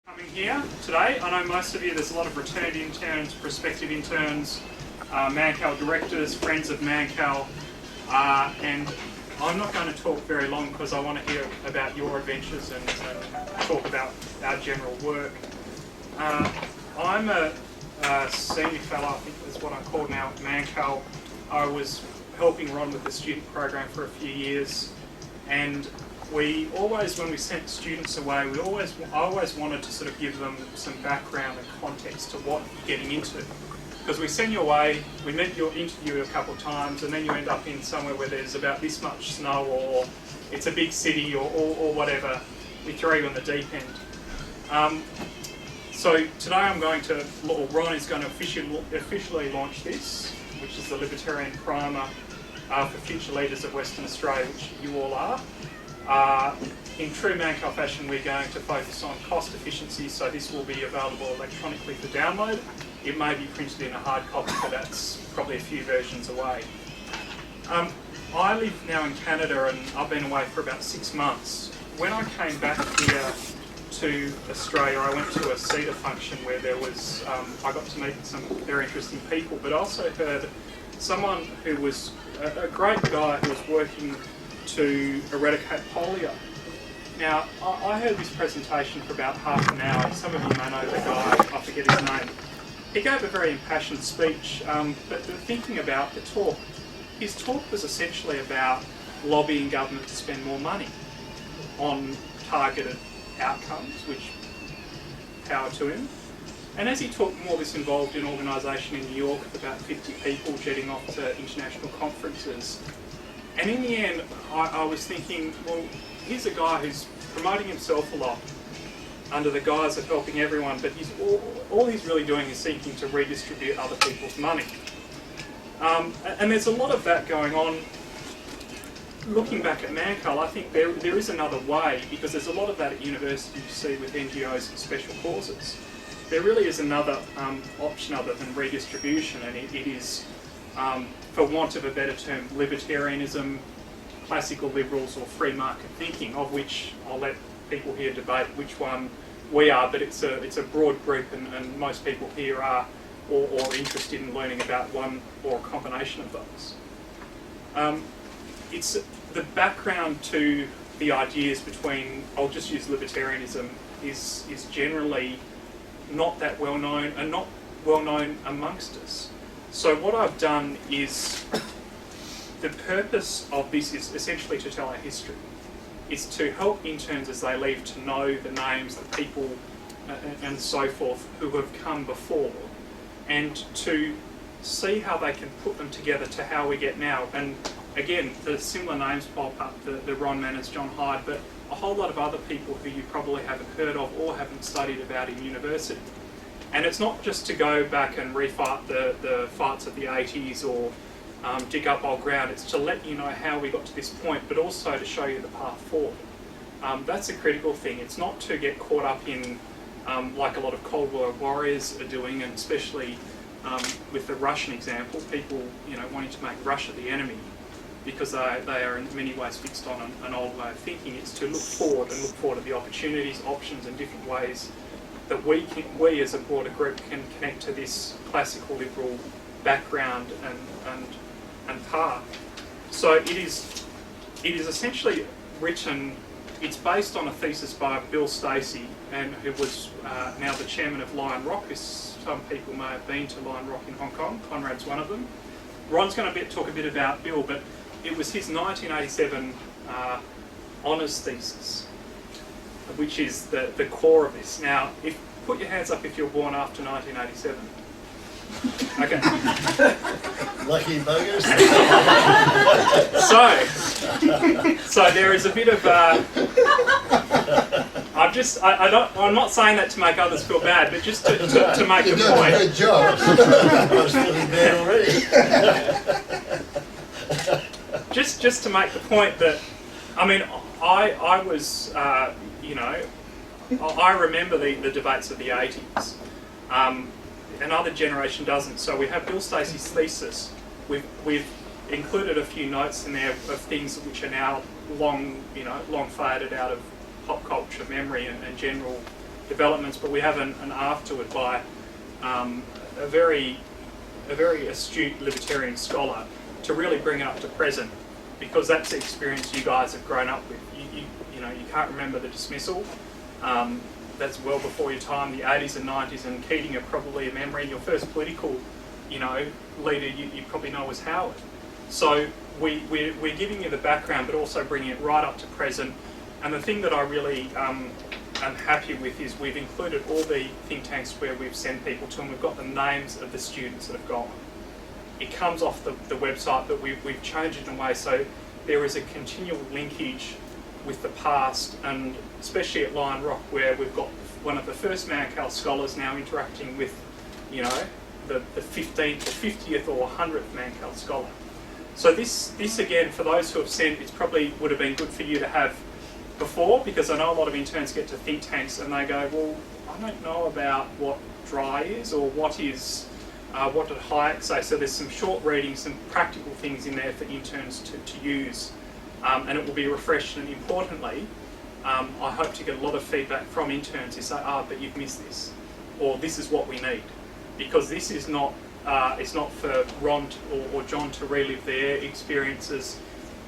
Coming here today. I know most of you, there's a lot of returned interns, prospective interns, Mannkal directors, friends of Mannkal, and I'm not going to talk very long because I want to hear about your adventures and talk about our general work. I'm a senior fellow, I think that's what I'm called now, at Mannkal. I was helping Ron with the student program for a few years, and we always, when we sent students away, I always wanted to sort of give them some background and context to what you're getting into. Because we send you away, we interview you a couple of times, and then you end up in somewhere where there's about this much snow, or it's a big city, or whatever. We throw you in the deep end. So today Ron is going to officially launch this, which is the Libertarian Primer for future leaders of Western Australia, which you all are. In true Mannkal fashion, we're going to focus on cost efficiency, so this will be available electronically for download. It may be printed in a hard copy, but that's probably a few versions away. I live now in Canada, and I've been away for about 6 months. When I came back here to Australia, I went to a CEDA function where there was, I got to meet some very interesting people, but I also heard someone who was a great guy who was working to eradicate polio. Now, I heard this presentation for about half an hour. Some of you may know the guy, I forget his name. He gave a very impassioned speech, but thinking about the talk, his talk was essentially about lobbying government to spend more money on targeted outcomes, which power to him. And as he talked more, this involved an organisation in New York of about 50 people jetting off to international conferences. And in the end, I was thinking, well, here's a guy who's promoting himself a lot under the guise of helping everyone, but all he's really doing is seeking to redistribute other people's money. And there's a lot of that going on. Looking back at Mannkal, I think there is another way, because there's a lot of that at university you see with NGOs and special causes. There really is another option other than redistribution, and it is, for want of a better term, libertarianism, classical liberals, or free market thinking, of which I'll let people here debate which one we are, but it's a broad group, and most people here are or interested in learning about one or a combination of those. It's the background to the ideas between, I'll just use libertarianism, is generally not that well known, and not well known amongst us. So what I've done is, the purpose of this is essentially to tell our history. It's to help interns as they leave to know the names, the people, and so forth who have come before, and to see how they can put them together to how we get now. And again, the similar names pop up, the Ron Manners, John Hyde, but a whole lot of other people who you probably haven't heard of or haven't studied about in university. And it's not just to go back and refight the fights of the 80s or dig up old ground. It's to let you know how we got to this point, but also to show you the path forward. That's a critical thing. It's not to get caught up in, like a lot of Cold War warriors are doing, and especially with the Russian example, people wanting to make Russia the enemy because they are in many ways fixed on an old way of thinking. It's to look forward and look forward at the opportunities, options, and different ways that we as a broader group can connect to this classical liberal background and path. So it is essentially written. It's based on a thesis by Bill Stacey, and who was now the chairman of Lion Rock. Some people may have been to Lion Rock in Hong Kong. Conrad's one of them. Ron's going to talk a bit about Bill, but it was his 1987 honours thesis, which is the core of this. Now, put your hands up if you're born after 1987. Okay. Lucky buggers. So there is a bit of. I'm not saying that to make others feel bad, but just to make a point. Good job. I was feeling bad already. Just to make the point that, I mean, I was, I remember the debates of the 80s. Another generation doesn't. So we have Bill Stacey's thesis. We've included a few notes in there of things which are now long faded out of pop culture memory and general developments, but we have an afterward by a very astute libertarian scholar to really bring it up to present, because that's the experience you guys have grown up with. You know, you can't remember the dismissal. That's well before your time, the 80s and 90s, and Keating are probably a memory. Your first political, leader you probably know was Howard. So we're giving you the background, but also bringing it right up to present. And the thing that I really am happy with is we've included all the think tanks where we've sent people to, and we've got the names of the students that have gone. It comes off the website, but we've changed it in a way so there is a continual linkage with the past, and especially at Lion Rock, where we've got one of the first Mannkal scholars now interacting with, the 15th or 50th or 100th Mannkal scholar. So this again, for those who have sent, it probably would have been good for you to have before, because I know a lot of interns get to think tanks and they go, well, I don't know about what dry is, or what did Hayek say. So there's some short reading, some practical things in there for interns to use, and it will be refreshed. And importantly, I hope to get a lot of feedback from interns who say, but you've missed this, or this is what we need, because this is not, it's not for Ron or John to relive their experiences.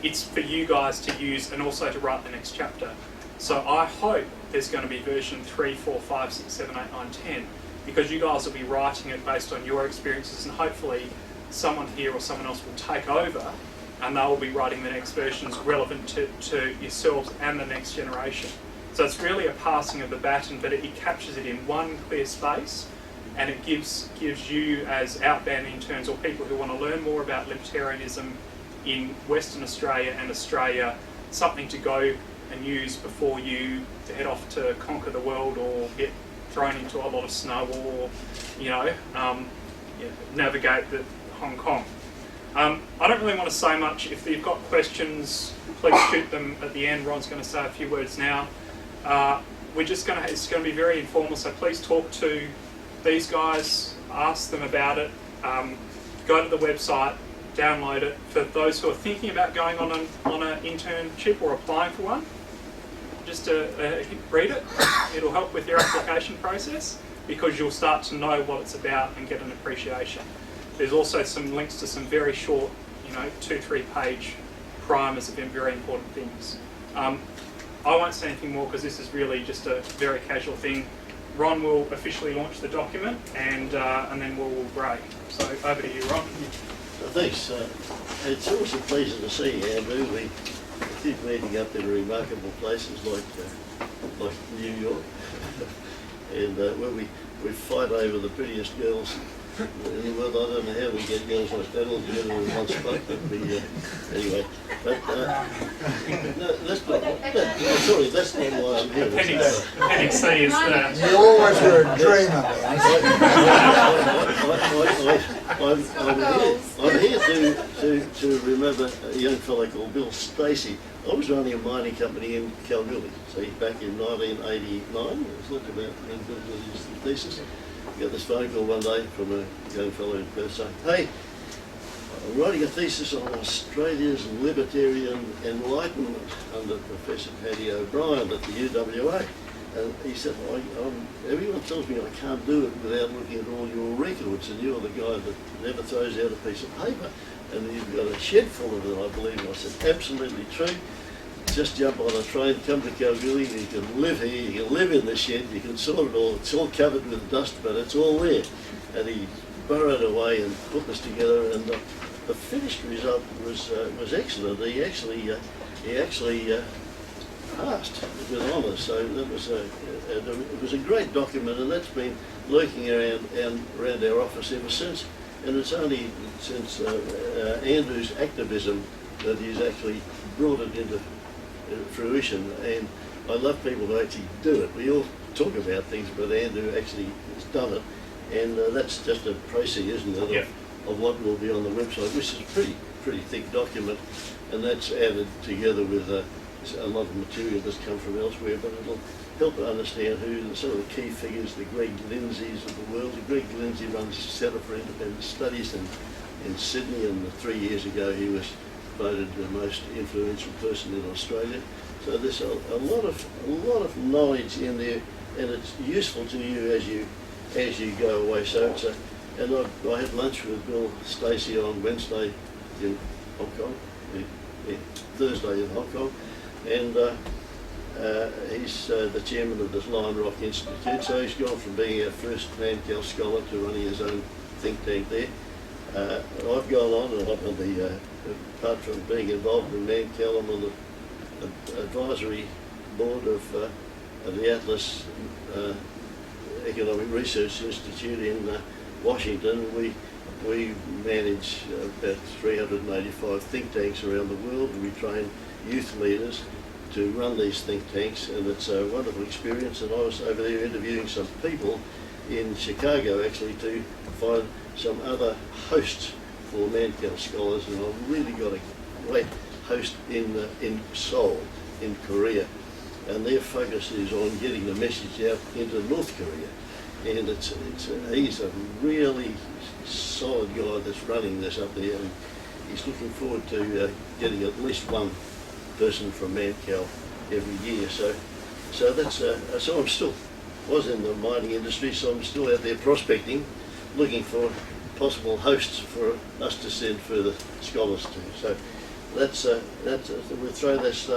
It's for you guys to use and also to write the next chapter. So I hope there's going to be version 3, 4, 5, 6, 7, 8, 9, 10, because you guys will be writing it based on your experiences, and hopefully someone here or someone else will take over and they will be writing the next versions relevant to yourselves and the next generation. So it's really a passing of the baton, but it captures it in one clear space, and it gives you as outbound interns or people who want to learn more about libertarianism in Western Australia and Australia something to go and use before you head off to conquer the world or get thrown into a lot of snow, or navigate Hong Kong. I don't really want to say much. If you've got questions, please shoot them at the end. Ron's going to say a few words now. It's going to be very informal, so please talk to these guys, ask them about it, go to the website, download it. For those who are thinking about going on an internship or applying for one, just read it. It'll help with your application process, because you'll start to know what it's about and get an appreciation. There's also some links to some very short, 2-3 page primers of very important things. I won't say anything more because this is really just a very casual thing. Ron will officially launch the document, and then we'll break. So over to you, Ron. Thanks. It's always a pleasure to see you, Andrew. We keep meeting up in remarkable places like New York, and where we fight over the prettiest girls in the world. I don't know how we get girls like that all together in one spot, but anyway. But that's not why I'm here. Appendix C is there. You always were a dreamer. I'm here to remember a young fellow called Bill Stacey. I was running a mining company in Kalgoorlie, so back in 1989. I was looking about when Bill did his thesis. I got this phone call one day from a young fellow in Perth saying, "Hey, I'm writing a thesis on Australia's libertarian enlightenment under Professor Paddy O'Brien at the UWA." And he said, everyone tells me I can't do it without looking at all your records, and you're the guy that never throws out a piece of paper. And you've got a shed full of it, I believe. And I said, absolutely true. Just jump on a train, come to Kalgoorlie, you can live here, you can live in the shed, you can sort it all, it's all covered with dust, but it's all there. And he burrowed away and put this together, and the finished result was excellent. He actually passed with honours, so that was it was a great document, and that's been lurking around our office ever since. And it's only since Andrew's activism that he's actually brought it into fruition. And I love people who actually do it. We all talk about things, but Andrew actually has done it, and that's just a précis, isn't it, Yep. of what will be on the website, which is a pretty thick document, and that's added together with a lot of material that's come from elsewhere, but it'll help to understand who some of the key figures, the Greg Lindsays of the world. Greg Lindsay runs Centre for Independent Studies in Sydney, and 3 years ago he was voted the most influential person in Australia. So there's a lot of knowledge in there and it's useful to you as you go away. So it's a, and I had lunch with Bill Stacey on Wednesday in Hong Kong, Thursday in Hong Kong, and he's the chairman of the Lion Rock Institute. So he's gone from being our first Mannkal scholar to running his own think tank there. I've gone on, and I'm on the apart from being involved in Mannkal, I'm on the advisory board of the Atlas Economic Research Institute in Washington. We manage about 385 think tanks around the world, and we train youth leaders to run these think tanks, and it's a wonderful experience. And I was over there interviewing some people in Chicago actually to find some other hosts for Mannkal scholars, and I've really got a great host in Seoul, in Korea, and their focus is on getting the message out into North Korea. And he's a really solid guy that's running this up there, and he's looking forward to getting at least one person from Mannkal every year. So that's so I'm still was in the mining industry, so I'm still out there prospecting, looking for possible hosts for us to send further scholars to. So that's we'll throw this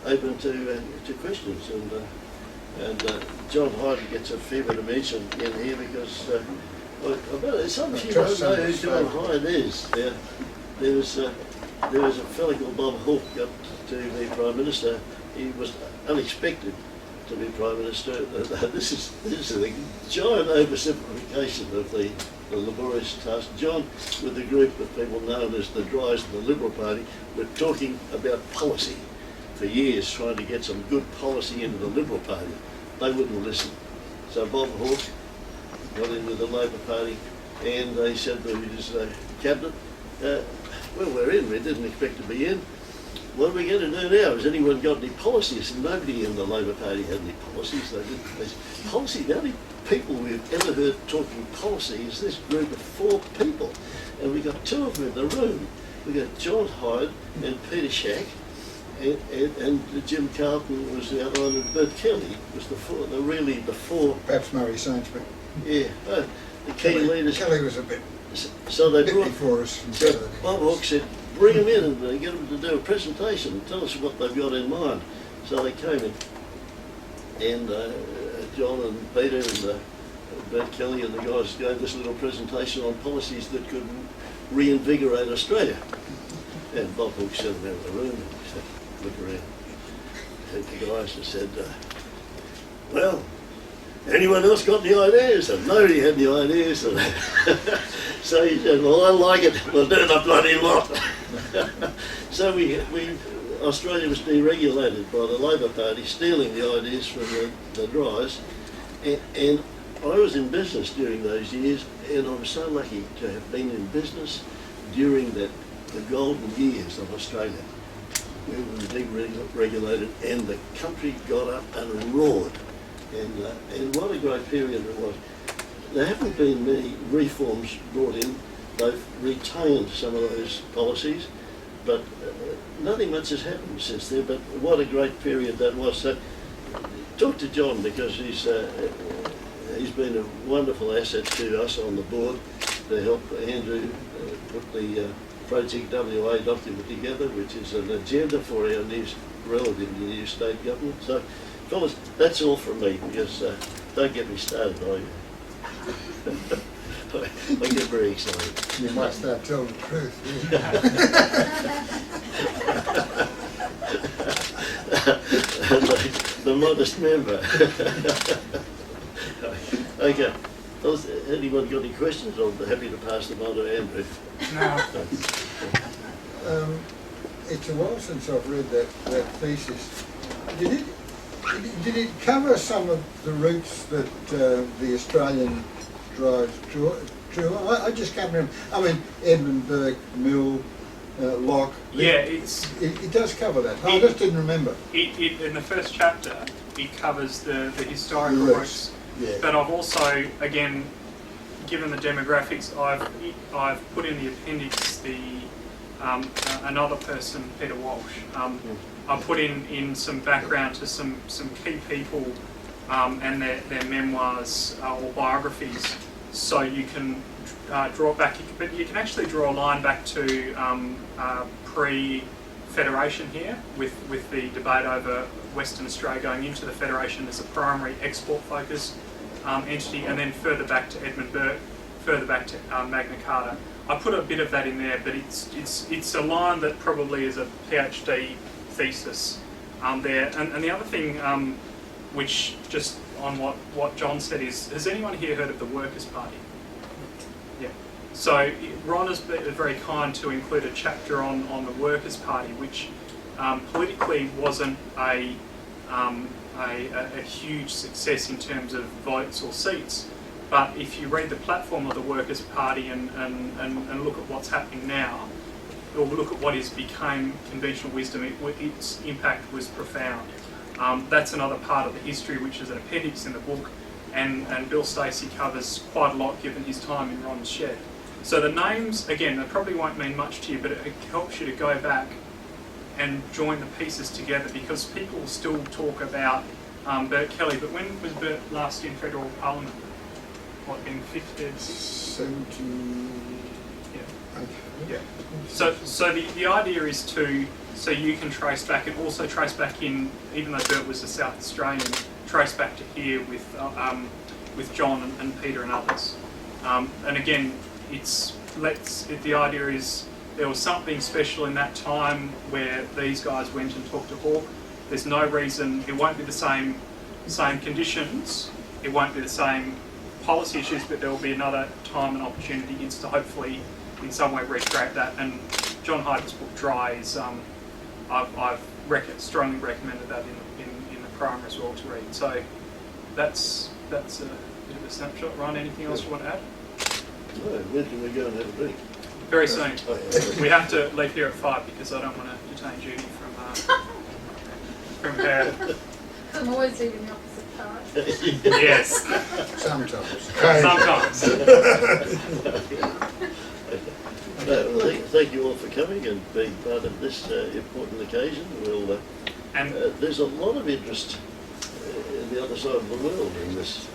open to questions, and John Hyde gets a fair bit of mention in here because some of you don't know who John Hyde is. There was a fellow called Bob Hawke got to be Prime Minister. He was unexpected to be Prime Minister. This is a giant oversimplification of the laborious task. John, with a group of people known as the Dries of the Liberal Party, were talking about policy for years, trying to get some good policy into the Liberal Party. They wouldn't listen. So Bob Hawke got in with the Labor Party, and he said to his cabinet, well, we're in, we didn't expect to be in. What are we going to do now? Has anyone got any policies? And nobody in the Labor Party had any policies. They didn't. Policy, the only people we've ever heard talking policy is this group of 4 people. And we got 2 of them in the room. We got John Hyde and Peter Shack, and Jim Carlton was the other one, and Bert Kelly was the 4. Perhaps Murray Sainsbury. Yeah, the key leaders. Kelly was a bit So they brought before us. So Bob Hawke said, bring them in and get them to do a presentation and tell us what they've got in mind. So they came in, and John and Peter and Bert Kelly and the guys gave this little presentation on policies that could reinvigorate Australia. And Bob Hawke sat around the room and said, look around at the guys and said, well, anyone else got any ideas? And nobody had any ideas. And so he said, well, I like it, we'll do the bloody lot. So Australia was deregulated by the Labor Party, stealing the ideas from the Dries. And I was in business during those years, and I'm so lucky to have been in business during the golden years of Australia. We were deregulated, and the country got up and roared. And what a great period it was. There haven't been many reforms brought in. They've retained some of those policies, but nothing much has happened since then. But what a great period that was. So talk to John, because he's been a wonderful asset to us on the board to help Andrew put the Project WA document together, which is an agenda for our relatively new state government. So, fellas, that's all from me, because don't get me started, I get very excited. You might start telling the truth. The modest member. Okay. Fellas, anyone got any questions? I'm happy to pass them on to Andrew. No. It's a while since I've read that thesis. Did it cover some of the routes that the Australian drives drew? I just can't remember. I mean, Edmund, Mill, Locke. Yeah, it does cover that. I just didn't remember. It in the first chapter, it covers the historical routes. Yeah. But I've also, again, given the demographics, I've put in the appendix another person, Peter Walsh. I put in some background to some key people and their memoirs or biographies. So you can draw back, but you can actually draw a line back to pre-Federation here, with the debate over Western Australia going into the Federation as a primary export-focused entity, and then further back to Edmund Burke, further back to Magna Carta. I put a bit of that in there, but it's a line that probably is a PhD thesis there. And the other thing, which just on what John said, is, has anyone here heard of the Workers' Party? Yeah. So Ron has been very kind to include a chapter on the Workers' Party, which politically wasn't a huge success in terms of votes or seats. But if you read the platform of the Workers' Party and look at what's happening now, or look at what is became conventional wisdom, its impact was profound. That's another part of the history, which is an appendix in the book, and Bill Stacey covers quite a lot given his time in Ron's shed. So the names, again, they probably won't mean much to you, but it helps you to go back and join the pieces together, because people still talk about Bert Kelly, but when was Bert last in federal parliament? What, in 50s? 70... Yeah. So the idea is so you can trace back, and also trace back in, even though Bert was a South Australian, trace back to here with John and Peter and others. And again, the idea is there was something special in that time where these guys went and talked to Hawke. There's no reason, it won't be the same conditions, it won't be the same policy issues, but there will be another time and opportunity to hopefully in some way recreate that. And John Hyder's book Dry is I've strongly recommended that in the primer as well to read. So that's a bit of a snapshot. Ron, anything else you want to add? No, when can we go and have a drink? Very soon. We have to leave here at 5 because I don't want to detain Judy from her. I'm always eating the opposite part. Yes. Sometimes. Well, thank you all for coming and being part of this important occasion. There's a lot of interest in the other side of the world in this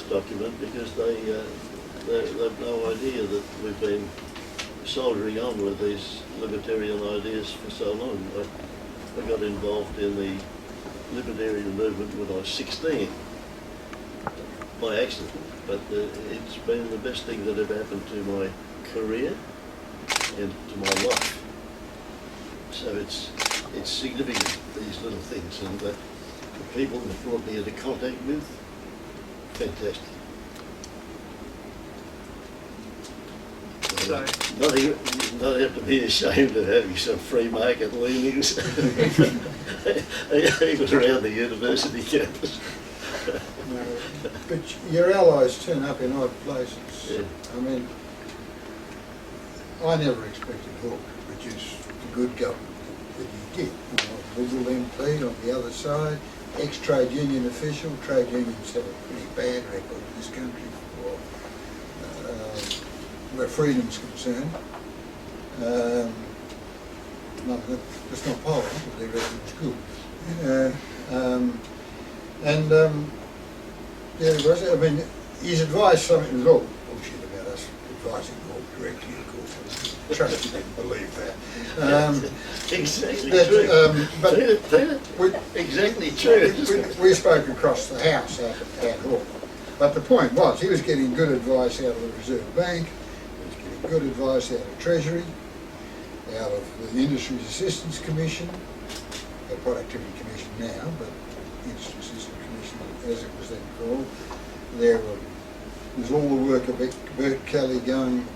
document, because they've no idea that we've been soldiering on with these libertarian ideas for so long. I got involved in the libertarian movement when I was 16 by accident, but it's been the best thing that ever happened to my career and to my life. So it's significant, these little things, and the people that brought me into contact with, fantastic. So, you don't have to be ashamed of having some free market leanings, even around the university campus. No, but your allies turn up in odd places. Yeah. I mean, I never expected Hawke to produce the good government that he did. Liberal MP on the other side, ex-trade union official. Trade unions have a pretty bad record in this country for where freedom's concerned. That's not Parliament, but their record's good. Yeah, it was. I mean, his advice, something was all bullshit about us advising Hawke directly, of course. Trust you didn't believe that. Exactly true. Exactly true. We spoke across the house at Hawke. But the point was, he was getting good advice out of the Reserve Bank, he was getting good advice out of Treasury, out of the Industries Assistance Commission, the Productivity Commission now, but Industry Assistance Commission as it was then called. There was all the work of Bert Kelly going,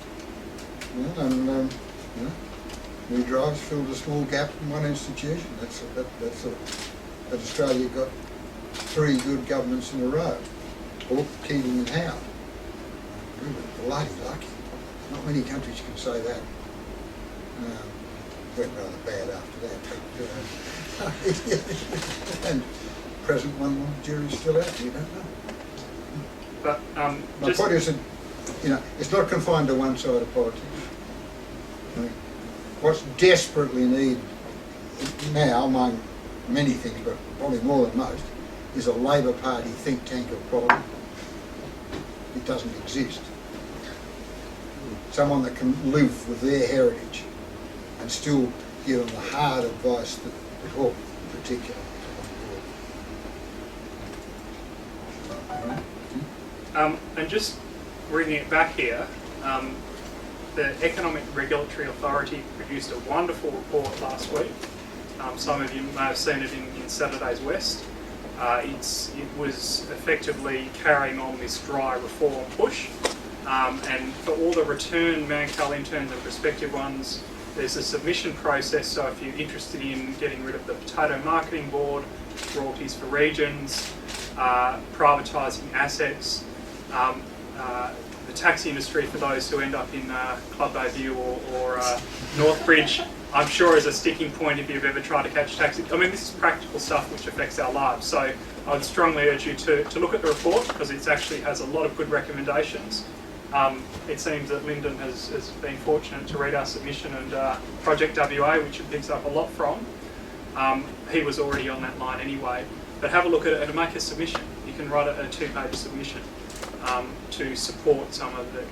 and new drives filled a small gap in one institution. But Australia got 3 good governments in a row. Hawke, Keating and Howe. We were bloody lucky. Not many countries can say that. Went rather bad after that. But, and present one, the jury's still out. You don't know. But my point is that, it's not confined to one side of politics. I mean, what's desperately needed now, among many things, but probably more than most, is a Labor Party think tank of quality. It doesn't exist. Someone that can live with their heritage and still give them the hard advice that would help in particular. And just reading it back here, the Economic Regulatory Authority produced a wonderful report last week. Some of you may have seen it in Saturday's West. It was effectively carrying on this dry reform push. And for all the return Mannkal interns and prospective ones, there's a submission process. So if you're interested in getting rid of the Potato Marketing Board, royalties for regions, privatising assets, the taxi industry for those who end up in Club Bayview or Northbridge, I'm sure is a sticking point if you've ever tried to catch a taxi. I mean, this is practical stuff which affects our lives. So I'd strongly urge you to look at the report because it actually has a lot of good recommendations. It seems that Lyndon has been fortunate to read our submission and Project WA, which it picks up a lot from. He was already on that line anyway. But have a look at it and make a submission. You can write a 2-page submission to support some of the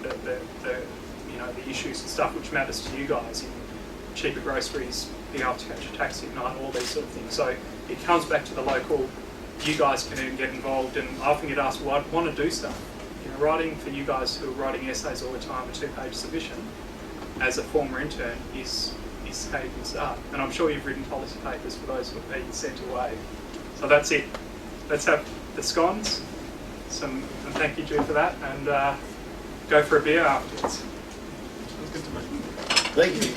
issues and stuff which matters to you guys in cheaper groceries, being able to catch a taxi at night, all these sort of things. So it comes back to the local. You guys can even get involved, and I often get asked, well, I want to do stuff. Writing for you guys who are writing essays all the time, a 2-page submission as a former intern is how you can start. And I'm sure you've written policy papers for those who have been sent away. So that's it. Let's have the scones. And thank you, Jude, for that. And go for a beer afterwards. Thank you.